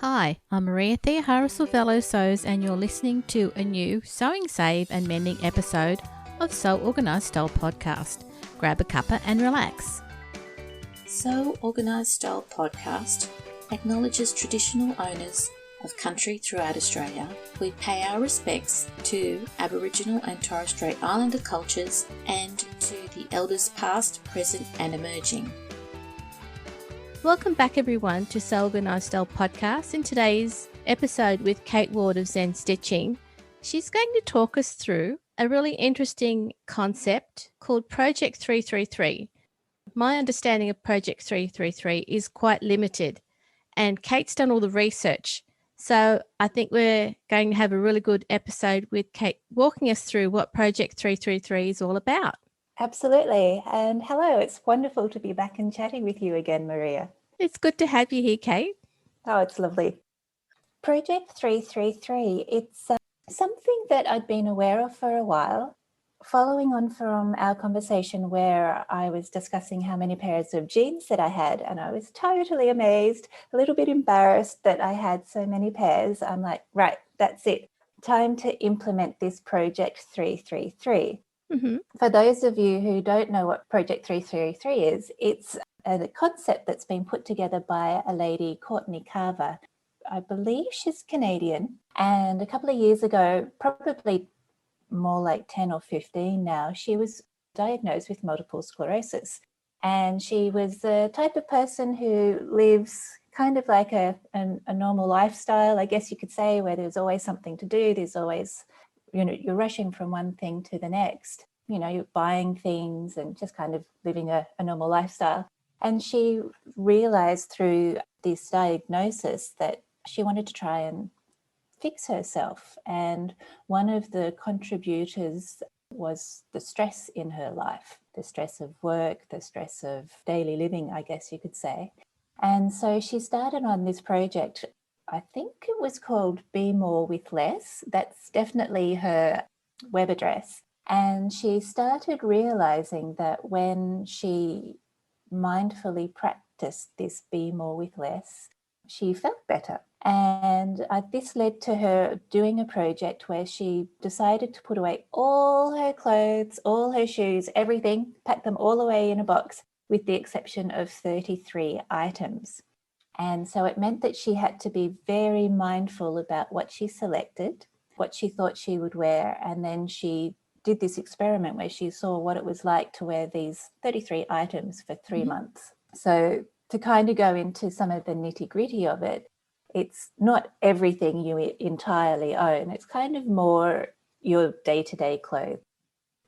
Hi, I'm Maria Theohara Sews and you're listening to a new Sewing, Save and Mending episode of Sew Organised Style Podcast. Grab a cuppa and relax. Sew Organised Style Podcast acknowledges traditional owners of country throughout Australia. We pay our respects to Aboriginal and Torres Strait Islander cultures and to the elders past, present and emerging. Welcome back everyone to Sew Organised Style Podcast. In today's episode with Kate Ward of Zen Stitching, she's going to talk us through a really interesting concept called Project 333. My understanding of Project 333 is quite limited and Kate's done all the research. So I think we're going to have a really good episode with Kate walking us through what Project 333 is all about. Absolutely. And hello, it's wonderful to be back and chatting with you again, Maria. It's good to have you here, Kate. Oh, it's lovely. Project 333, it's something that I'd been aware of for a while, following on from our conversation where I was discussing how many pairs of jeans that I had, and I was totally amazed, a little bit embarrassed that I had so many pairs. I'm like, right, that's it. Time to implement this Project 333. Mm-hmm. For those of you who don't know what Project 333 is, it's a concept that's been put together by a lady, Courtney Carver. I believe she's Canadian. And a couple of years ago, probably more like 10 or 15 now, she was diagnosed with multiple sclerosis. And she was the type of person who lives kind of like a normal lifestyle, I guess you could say, where there's always something to do. There's always, you're rushing from one thing to the next. You're buying things and just kind of living a normal lifestyle. And she realized through this diagnosis that she wanted to try and fix herself. And one of the contributors was the stress in her life, the stress of work, the stress of daily living, I guess you could say. And so she started on this project. I think it was called Be More with Less. That's definitely her web address. And she started realizing that when she mindfully practiced this Be More with Less, she felt better. And this led to her doing a project where she decided to put away all her clothes, all her shoes, everything, pack them all away in a box with the exception of 33 items. And so it meant that she had to be very mindful about what she selected, what she thought she would wear, and then she did this experiment where she saw what it was like to wear these 33 items for 3 months. So to kind of go into some of the nitty-gritty of it, it's not everything you entirely own. It's kind of more your day-to-day clothes.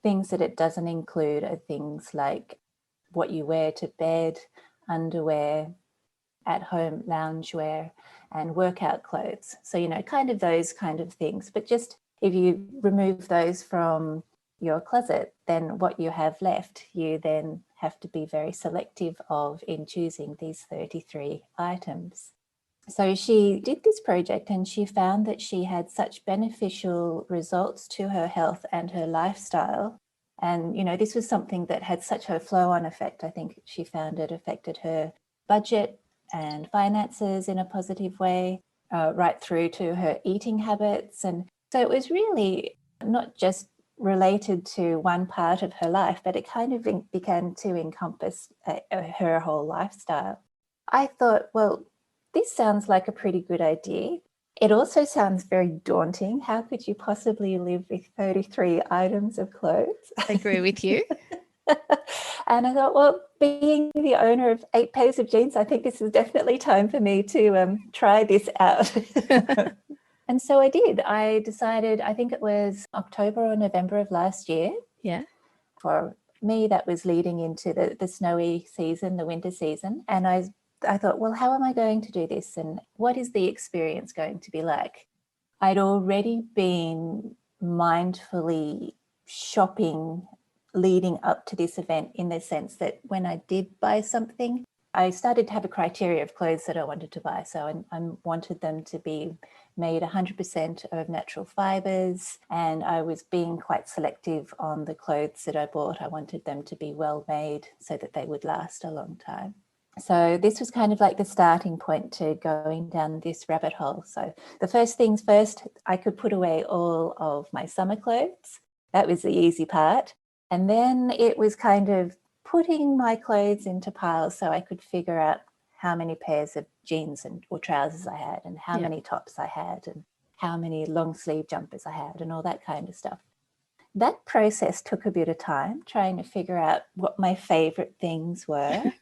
Things that it doesn't include are things like what you wear to bed, underwear, at-home loungewear, and workout clothes. So, kind of those kind of things. But just if you remove those from your closet, then what you have left, you then have to be very selective of in choosing these 33 items. So she did this project and she found that she had such beneficial results to her health and her lifestyle. And, this was something that had such a flow-on effect. I think she found it affected her budget and finances in a positive way, right through to her eating habits. And so it was really not just related to one part of her life, but it kind of began to encompass her whole lifestyle. I thought, well, this sounds like a pretty good idea. It also sounds very daunting. How could you possibly live with 33 items of clothes? I agree with you. And I thought, well, being the owner of 8 pairs of jeans, I think this is definitely time for me to try this out. And so I did. I decided, I think it was October or November of last year. Yeah. For me, that was leading into the snowy season, the winter season. And I thought, well, how am I going to do this? And what is the experience going to be like? I'd already been mindfully shopping leading up to this event, in the sense that when I did buy something, I started to have a criteria of clothes that I wanted to buy. So I wanted them to be made 100% of natural fibers, and I was being quite selective on the clothes that I bought. I wanted them to be well made so that they would last a long time. So this was kind of like the starting point to going down this rabbit hole. So the first things first, I could put away all of my summer clothes. That was the easy part. And then it was kind of putting my clothes into piles so I could figure out how many pairs of jeans or trousers I had, and how many tops I had, and how many long sleeve jumpers I had, and all that kind of stuff. That process took a bit of time, trying to figure out what my favorite things were.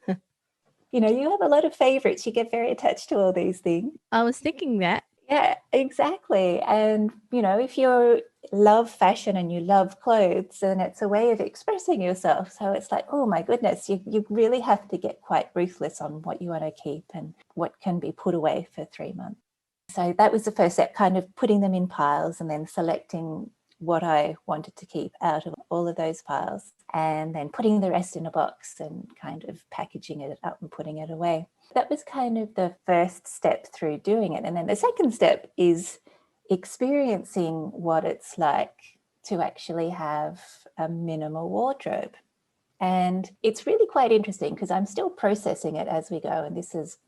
You know, you have a lot of favorites. You get very attached to all these things. I was thinking that. Yeah, exactly. And, you know, if you love fashion and you love clothes, then it's a way of expressing yourself. So it's like, oh my goodness, you really have to get quite ruthless on what you want to keep and what can be put away for 3 months. So that was the first step, kind of putting them in piles and then selecting what I wanted to keep out of all of those piles, and then putting the rest in a box and kind of packaging it up and putting it away. That was kind of the first step through doing it. And then the second step is experiencing what it's like to actually have a minimal wardrobe. And it's really quite interesting because I'm still processing it as we go. And this is,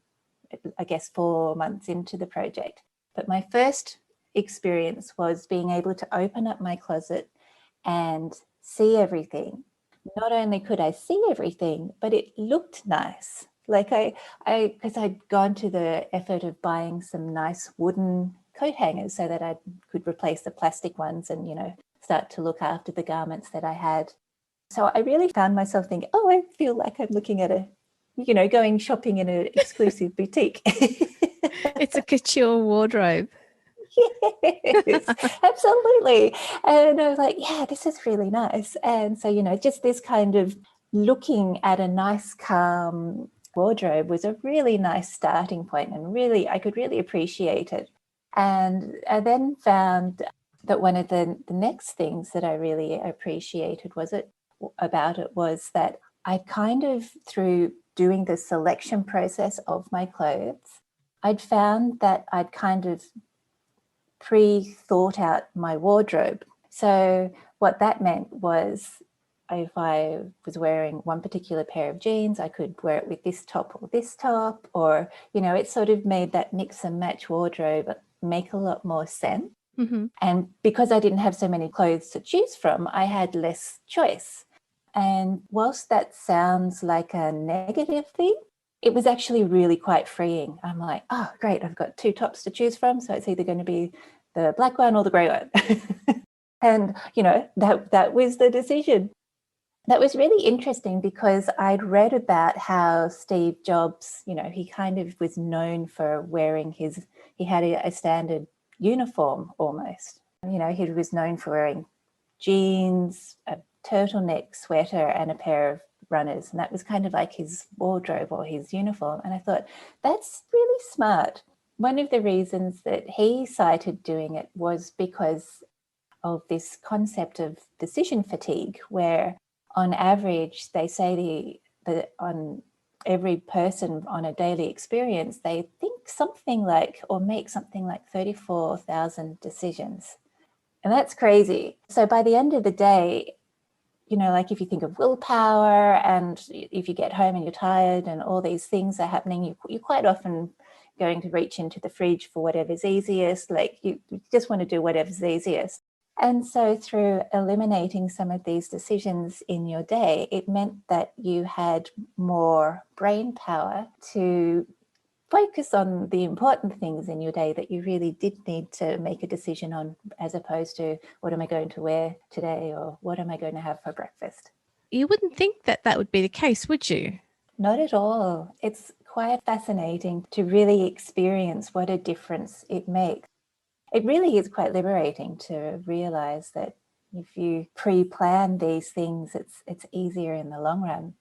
I guess, 4 months into the project. But my first experience was being able to open up my closet and see everything. Not only could I see everything, but it looked nice. Like because I'd gone to the effort of buying some nice wooden coat hangers so that I could replace the plastic ones and, you know, start to look after the garments that I had. So I really found myself thinking, oh, I feel like I'm looking at going shopping in an exclusive boutique. It's a couture wardrobe. Yes, absolutely. And I was like, yeah, this is really nice. And so, you know, just this kind of looking at a nice, calm wardrobe was a really nice starting point, and really, I could really appreciate it. And I then found that one of the next things that I really appreciated was that I kind of, through doing the selection process of my clothes, I'd found that I'd kind of pre-thought out my wardrobe. So what that meant was, if I was wearing one particular pair of jeans, I could wear it with this top or this top, or, you know, it sort of made that mix and match wardrobe make a lot more sense. Mm-hmm. And because I didn't have so many clothes to choose from, I had less choice. And whilst that sounds like a negative thing, it was actually really quite freeing. I'm like, oh, great, I've got 2 tops to choose from. So it's either going to be the black one or the grey one. And, you know, that was the decision. That was really interesting because I'd read about how Steve Jobs, you know, he kind of was known for wearing he had a standard uniform almost. You know, he was known for wearing jeans, a turtleneck sweater and a pair of runners, and that was kind of like his wardrobe or his uniform. And I thought, that's really smart. One of the reasons that he cited doing it was because of this concept of decision fatigue, where on average they say that on every person on a daily experience, they think something like, or make something like 34,000 decisions. And that's crazy. So by the end of the day, you know, like if you think of willpower, and if you get home and you're tired and all these things are happening, you're quite often going to reach into the fridge for whatever's easiest. Like you just want to do whatever's easiest. And so through eliminating some of these decisions in your day, it meant that you had more brain power to focus on the important things in your day that you really did need to make a decision on, as opposed to what am I going to wear today or what am I going to have for breakfast. You wouldn't think that would be the case, would you? Not at all. It's quite fascinating to really experience what a difference it makes. It really is quite liberating to realize that if you pre-plan these things, it's easier in the long run.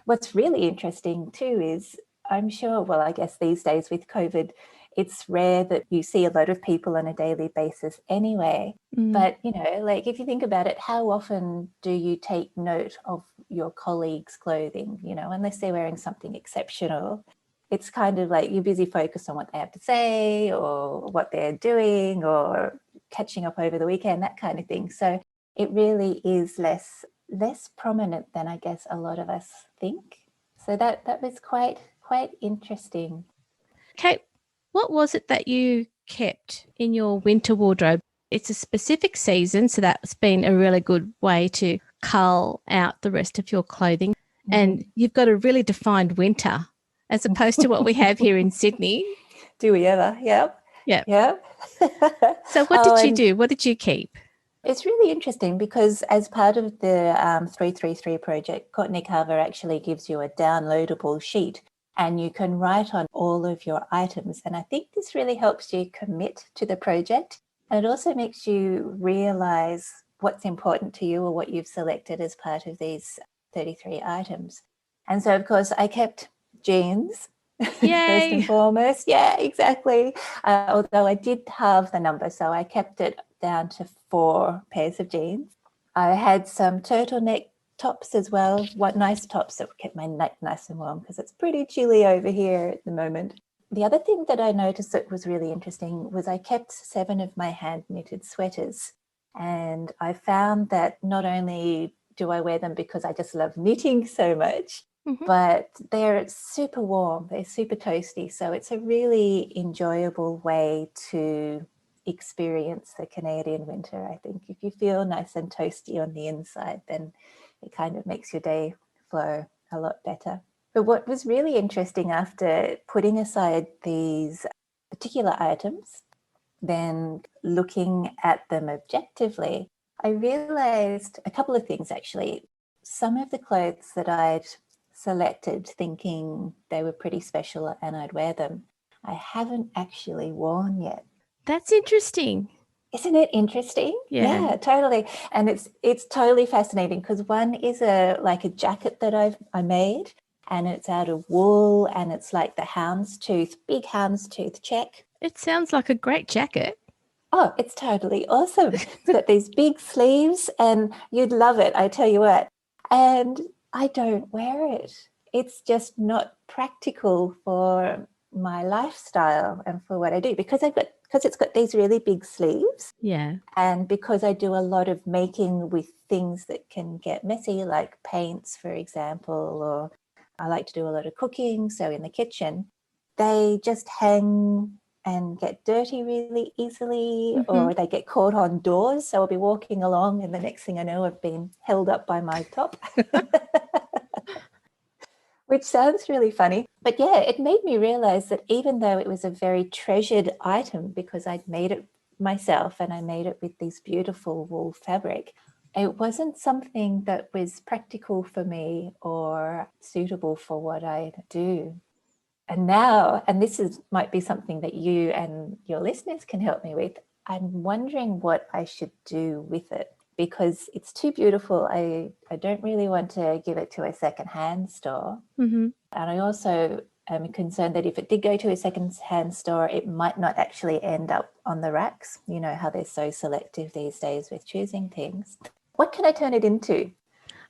What's really interesting too is, I'm sure, well, I guess these days with COVID, it's rare that you see a lot of people on a daily basis anyway. But, you know, like if you think about it, how often do you take note of your colleagues' clothing, you know, unless they're wearing something exceptional? It's kind of like you're busy focused on what they have to say or what they're doing or catching up over the weekend, that kind of thing. So it really is less prominent than I guess a lot of us think. So that was quite quite interesting. Kate, what was it that you kept in your winter wardrobe? It's a specific season, so that's been a really good way to cull out the rest of your clothing. Mm-hmm. And you've got a really defined winter as opposed to what we have here in Sydney. Do we ever? Yep. Yep. Yep. So what did you do? What did you keep? It's really interesting because as part of the 333 project, Courtney Carver actually gives you a downloadable sheet and you can write on all of your items. And I think this really helps you commit to the project. And it also makes you realize what's important to you or what you've selected as part of these 33 items. And so, of course, I kept jeans. Yay. First and foremost. Yeah, exactly. Although I did halve the number, so I kept it down to 4 pairs of jeans. I had some turtleneck tops as well. What nice tops that kept my neck nice and warm because it's pretty chilly over here at the moment. The other thing that I noticed that was really interesting was I kept 7 of my hand knitted sweaters. And I found that not only do I wear them because I just love knitting so much, mm-hmm. but they're super warm, they're super toasty. So it's a really enjoyable way to experience the Canadian winter, I think. If you feel nice and toasty on the inside, then it kind of makes your day flow a lot better. But what was really interesting after putting aside these particular items, then looking at them objectively, I realized a couple of things actually. Some of the clothes that I'd selected thinking they were pretty special and I'd wear them, I haven't actually worn yet. That's interesting. Isn't it interesting? Yeah, totally. And it's totally fascinating because one is a jacket that I made, and it's out of wool, and it's like the big houndstooth check. It sounds like a great jacket. Oh, it's totally awesome. It's got these big sleeves and you'd love it, I tell you what. And I don't wear it. It's just not practical for my lifestyle and for what I do because it's got these really big sleeves. Yeah. And because I do a lot of making with things that can get messy, like paints, for example, or I like to do a lot of cooking. So in the kitchen, they just hang and get dirty really easily, mm-hmm. or they get caught on doors. So I'll be walking along and the next thing I know, I've been held up by my top, which sounds really funny. But yeah, it made me realize that even though it was a very treasured item because I'd made it myself and I made it with this beautiful wool fabric, it wasn't something that was practical for me or suitable for what I do. And now, and this might be something that you and your listeners can help me with, I'm wondering what I should do with it because it's too beautiful. I don't really want to give it to a secondhand store. Mm-hmm. And I also am concerned that if it did go to a secondhand store, it might not actually end up on the racks. You know how they're so selective these days with choosing things. What can I turn it into?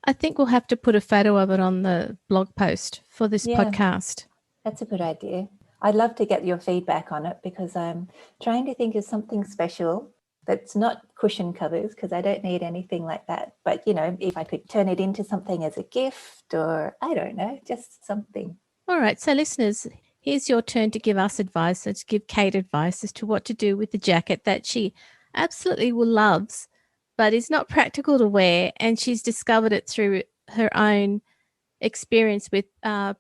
I think we'll have to put a photo of it on the blog post for this podcast. That's a good idea. I'd love to get your feedback on it because I'm trying to think of something special that's not cushion covers because I don't need anything like that. But, you know, if I could turn it into something as a gift or I don't know, just something. All right. So listeners, here's your turn to give us advice. So to give Kate advice as to what to do with the jacket that she absolutely loves, but is not practical to wear. And she's discovered it through her own experience with her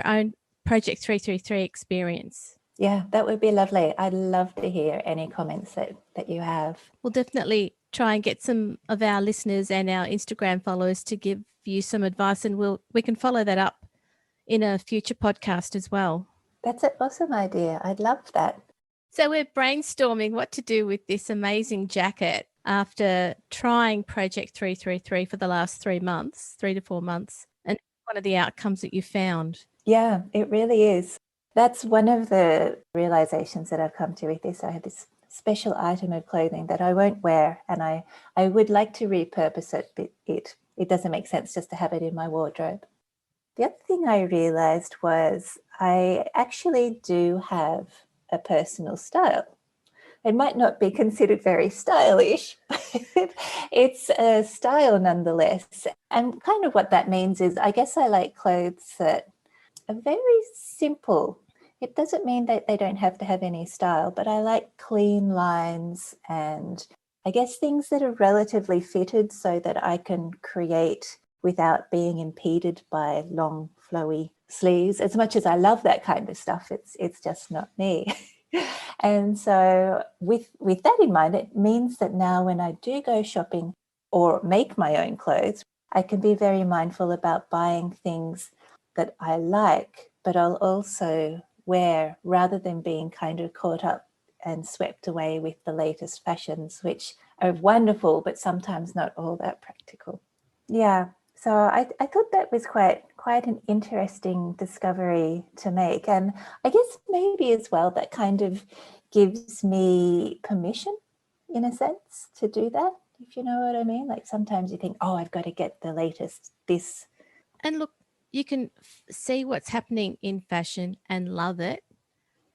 own Project 333 experience. Yeah, that would be lovely. I'd love to hear any comments that you have. We'll definitely try and get some of our listeners and our Instagram followers to give you some advice, and we can follow that up in a future podcast as well. That's an awesome idea. I'd love that. So we're brainstorming what to do with this amazing jacket after trying Project 333 for the last 3 to 4 months, and one of the outcomes that you found. Yeah, it really is. That's one of the realizations that I've come to with this. I have this special item of clothing that I won't wear, and I would like to repurpose it, but it doesn't make sense just to have it in my wardrobe. The other thing I realized was I actually do have a personal style. It might not be considered very stylish, but it's a style nonetheless. And kind of what that means is I guess I like clothes that are very simple. It doesn't mean that they don't have to have any style, but I like clean lines and I guess things that are relatively fitted so that I can create without being impeded by long flowy sleeves. As much as I love that kind of stuff, it's just not me. And so with that in mind, it means that now when I do go shopping or make my own clothes, I can be very mindful about buying things that I like, but I'll also wear rather than being kind of caught up and swept away with the latest fashions, which are wonderful, but sometimes not all that practical. Yeah, so I thought that was quite an interesting discovery to make. And I guess maybe as well that kind of gives me permission in a sense to do that, if you know what I mean. Like sometimes you think, oh, I've got to get the latest this. And look, you can see what's happening in fashion and love it,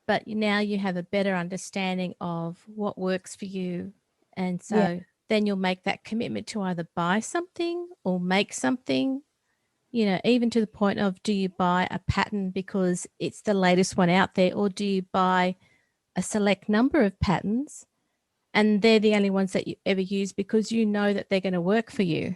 but now you have a better understanding of what works for you. And so Yeah. then you'll make that commitment to either buy something or make something, you know, even to the point of, do you buy a pattern because it's the latest one out there, or do you buy a select number of patterns and they're the only ones that you ever use because you know that they're going to work for you?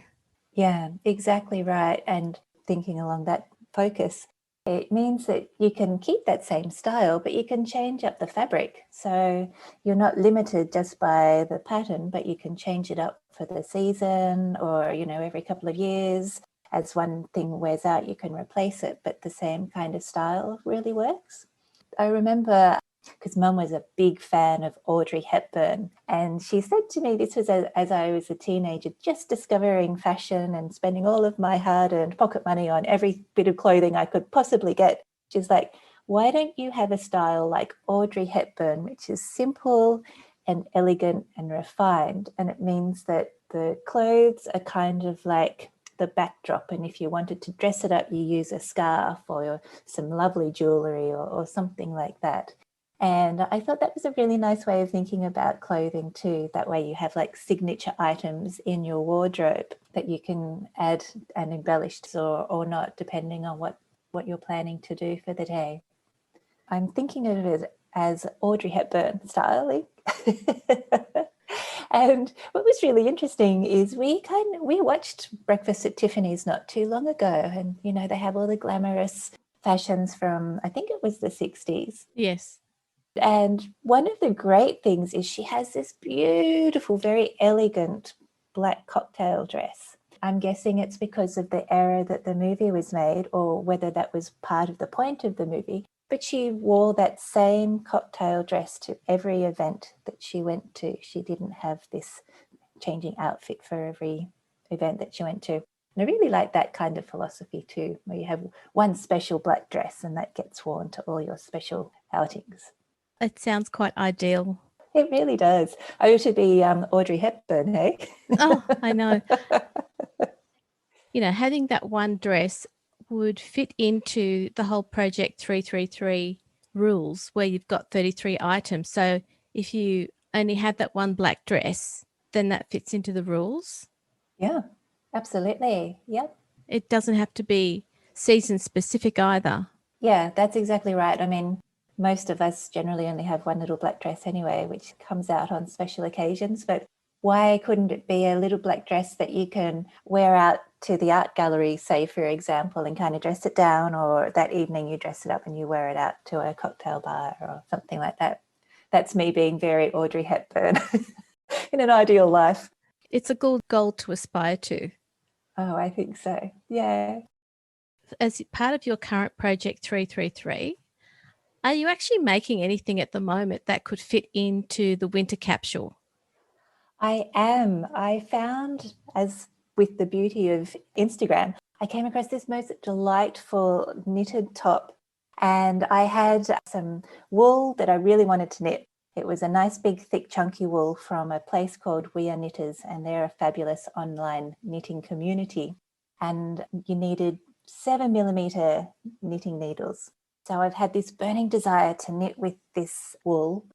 Yeah, exactly right. And thinking along that focus, it means that you can keep that same style, but you can change up the fabric. So you're not limited just by the pattern, but you can change it up for the season or, you know, every couple of years. As one thing wears out, you can replace it, but the same kind of style really works. I remember because Mum was a big fan of Audrey Hepburn, and she said to me, this was as I was a teenager, just discovering fashion and spending all of my hard-earned pocket money on every bit of clothing I could possibly get. She's like, why don't you have a style like Audrey Hepburn, which is simple and elegant and refined? And it means that the clothes are kind of like the backdrop, and if you wanted to dress it up, you use a scarf or some lovely jewelry or something like that. And I thought that was a really nice way of thinking about clothing too. That way you have like signature items in your wardrobe that you can add and embellish or not, depending on what you're planning to do for the day. I'm thinking of it as Audrey Hepburn styling. And what was really interesting is we watched Breakfast at Tiffany's not too long ago, and you know they have all the glamorous fashions from, I think it was the 60s. Yes. And one of the great things is she has this beautiful, very elegant black cocktail dress. I'm guessing it's because of the era that the movie was made, or whether that was part of the point of the movie. But she wore that same cocktail dress to every event that she went to. She didn't have this changing outfit for every event that she went to. And I really like that kind of philosophy too, where you have one special black dress and that gets worn to all your special outings. It sounds quite ideal. It really does. I ought to be Audrey Hepburn, hey? Oh, I know. You know, having that one dress would fit into the whole Project 333 rules where you've got 33 items. So if you only have that one black dress, then that fits into the rules. Yeah, absolutely. Yep. It doesn't have to be season specific either. Yeah, that's exactly right. I mean, most of us generally only have one little black dress anyway, which comes out on special occasions. But why couldn't it be a little black dress that you can wear out to the art gallery, say, for example, and kind of dress it down, or that evening you dress it up and you wear it out to a cocktail bar or something like that? That's me being very Audrey Hepburn in an ideal life. It's a good goal to aspire to. Oh, I think so. Yeah. As part of your current Project 333, are you actually making anything at the moment that could fit into the winter capsule? I am. I found, as with the beauty of Instagram, I came across this most delightful knitted top, and I had some wool that I really wanted to knit. It was a nice big thick chunky wool from a place called We Are Knitters, and they're a fabulous online knitting community. And you needed 7mm knitting needles. So I've had this burning desire to knit with this wool,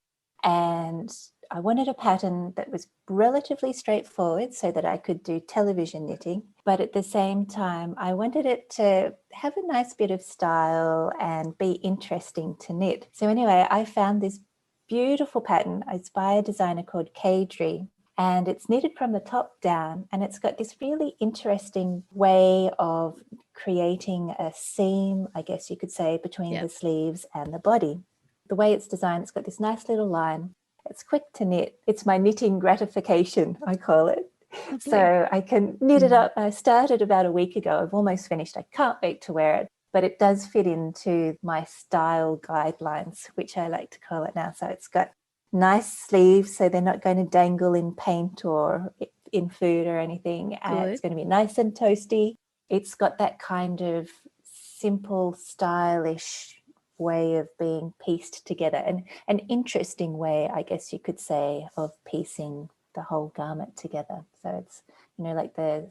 and I wanted a pattern that was relatively straightforward so that I could do television knitting, but at the same time, I wanted it to have a nice bit of style and be interesting to knit. So anyway, I found this beautiful pattern. It's by a designer called Kadri, and it's knitted from the top down, and it's got this really interesting way of creating a seam, I guess you could say, between the sleeves and the body. The way it's designed, it's got this nice little line. It's quick to knit. It's my knitting gratification, I call it. Lovely. So I can knit it up. I started about a week ago. I've almost finished. I can't wait to wear it. But it does fit into my style guidelines, which I like to call it now. So it's got nice sleeves, so they're not going to dangle in paint or in food or anything. It's going to be nice and toasty. It's got that kind of simple, stylish way of being pieced together, and an interesting way, I guess you could say, of piecing the whole garment together. So it's, like the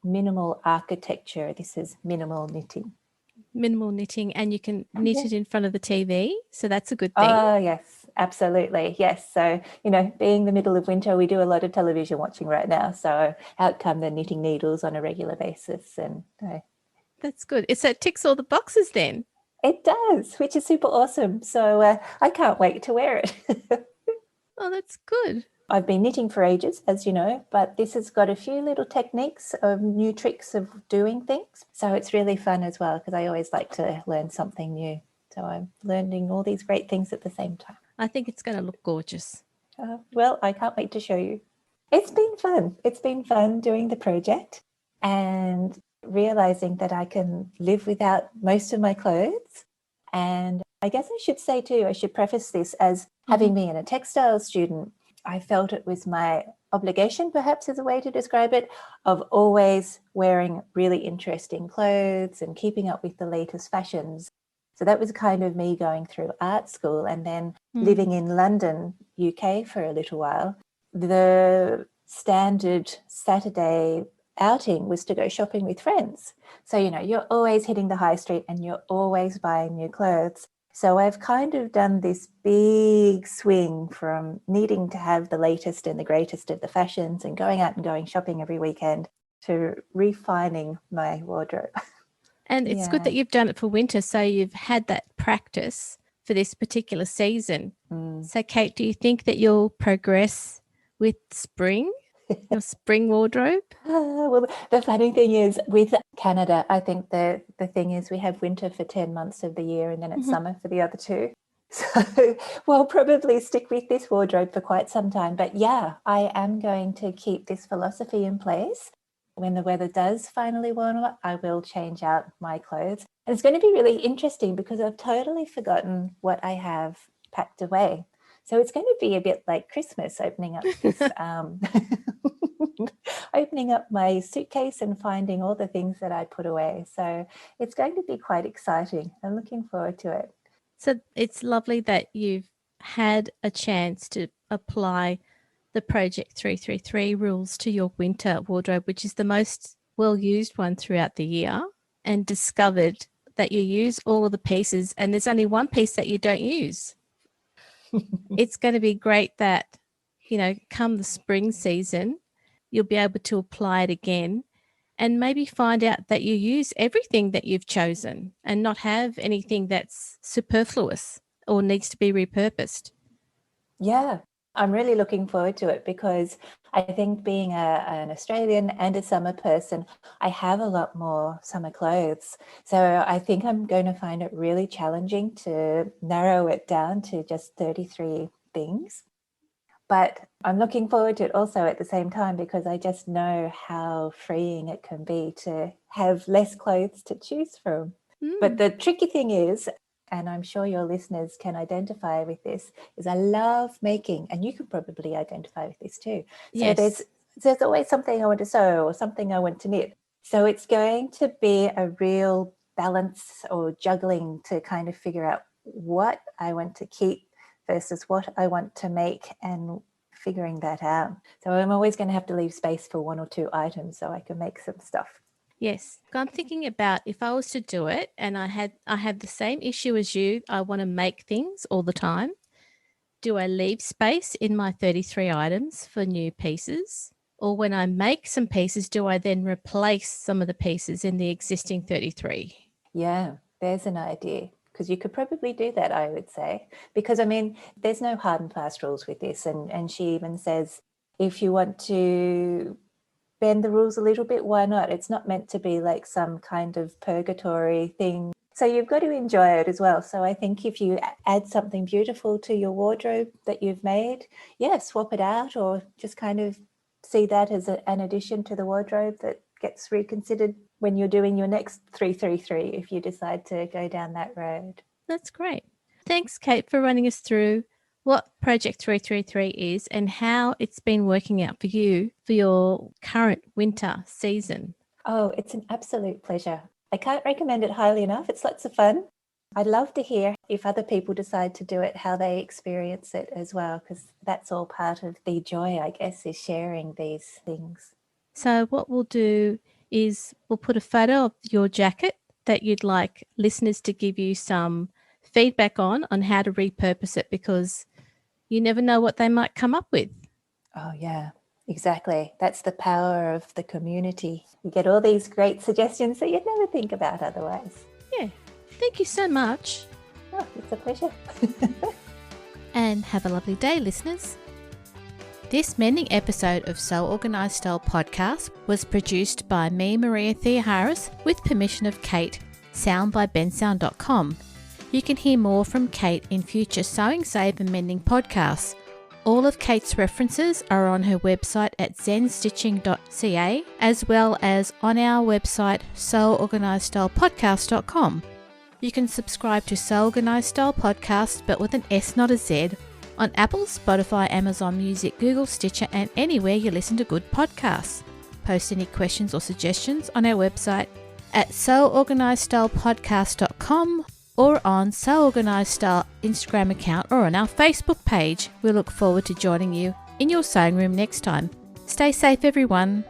minimal architecture. This is minimal knitting. Minimal knitting, and you can knit it in front of the TV. So that's a good thing. Oh, yes, absolutely. Yes. So, being the middle of winter, we do a lot of television watching right now. So out come the knitting needles on a regular basis. And that's good. So it ticks all the boxes then. It does, which is super awesome. So I can't wait to wear it. Oh, that's good. I've been knitting for ages, as you know, but this has got a few little techniques of new tricks of doing things. So it's really fun as well, because I always like to learn something new. So I'm learning all these great things at the same time. I think it's going to look gorgeous. Well, I can't wait to show you. It's been fun. It's been fun doing the project and realizing that I can live without most of my clothes. And I guess I should say too, I should preface this as having been a textile student, I felt it was my obligation, perhaps is a way to describe it, of always wearing really interesting clothes and keeping up with the latest fashions. So that was kind of me going through art school and then living in London, UK for a little while. The standard Saturday outing was to go shopping with friends. So, you're always hitting the high street and you're always buying new clothes. So I've kind of done this big swing from needing to have the latest and the greatest of the fashions and going out and going shopping every weekend to refining my wardrobe. And it's good that you've done it for winter, so you've had that practice for this particular season. So, Kate, do you think that you'll progress with spring, your spring wardrobe? Well, the funny thing is with Canada, I think the thing is we have winter for 10 months of the year and then it's summer for the other 2. So we'll probably stick with this wardrobe for quite some time. But yeah, I am going to keep this philosophy in place. When the weather does finally warm up, I will change out my clothes. And it's going to be really interesting because I've totally forgotten what I have packed away. So it's going to be a bit like Christmas, opening up this, opening up my suitcase and finding all the things that I put away. So it's going to be quite exciting. I'm looking forward to it. So it's lovely that you've had a chance to apply the Project 333 rules to your winter wardrobe, which is the most well-used one throughout the year, and discovered that you use all of the pieces and there's only one piece that you don't use. It's going to be great that, come the spring season, you'll be able to apply it again and maybe find out that you use everything that you've chosen and not have anything that's superfluous or needs to be repurposed. Yeah, I'm really looking forward to it because I think being an Australian and a summer person, I have a lot more summer clothes. So I think I'm going to find it really challenging to narrow it down to just 33 things. But I'm looking forward to it also at the same time because I just know how freeing it can be to have less clothes to choose from. But the tricky thing is, and I'm sure your listeners can identify with this, is I love making, and you can probably identify with this too. So there's always something I want to sew or something I want to knit. So it's going to be a real balance or juggling to kind of figure out what I want to keep versus what I want to make and figuring that out. So I'm always going to have to leave space for 1 or 2 items so I can make some stuff. Yes. I'm thinking about if I was to do it and I had the same issue as you, I want to make things all the time. do I leave space in my 33 items for new pieces? Or when I make some pieces, do I then replace some of the pieces in the existing 33? Yeah, there's an idea. Because you could probably do that, I would say. Because, I mean, there's no hard and fast rules with this. And she even says, if you want to bend the rules a little bit, why not? It's not meant to be like some kind of purgatory thing. So you've got to enjoy it as well. So I think if you add something beautiful to your wardrobe that you've made, swap it out, or just kind of see that as an addition to the wardrobe that gets reconsidered when you're doing your next 333 if you decide to go down that road. That's great. Thanks, Kate, for running us through what Project 333 is and how it's been working out for you for your current winter season. Oh, it's an absolute pleasure. I can't recommend it highly enough. It's lots of fun. I'd love to hear if other people decide to do it, how they experience it as well, because that's all part of the joy, I guess, is sharing these things. So what we'll do is we'll put a photo of your jacket that you'd like listeners to give you some feedback on how to repurpose it, because you never know what they might come up with. Oh, yeah, exactly. That's the power of the community. You get all these great suggestions that you'd never think about otherwise. Yeah. Thank you so much. Oh, it's a pleasure. And have a lovely day, listeners. This mending episode of Sew Organised Style podcast was produced by me, Maria Thea Harris, with permission of Kate, sound by bensound.com. You can hear more from Kate in future Sewing, Save and Mending podcasts. All of Kate's references are on her website at zenstitching.ca, as well as on our website seworganisedstylepodcast.com. You can subscribe to Sew Organised Style Podcast, but with an S, not a Z, on Apple, Spotify, Amazon Music, Google, Stitcher, and anywhere you listen to good podcasts. Post any questions or suggestions on our website at seworganisedstylepodcast.com or on Sew Organised Style Instagram account or on our Facebook page. We look forward to joining you in your sewing room next time. Stay safe, everyone.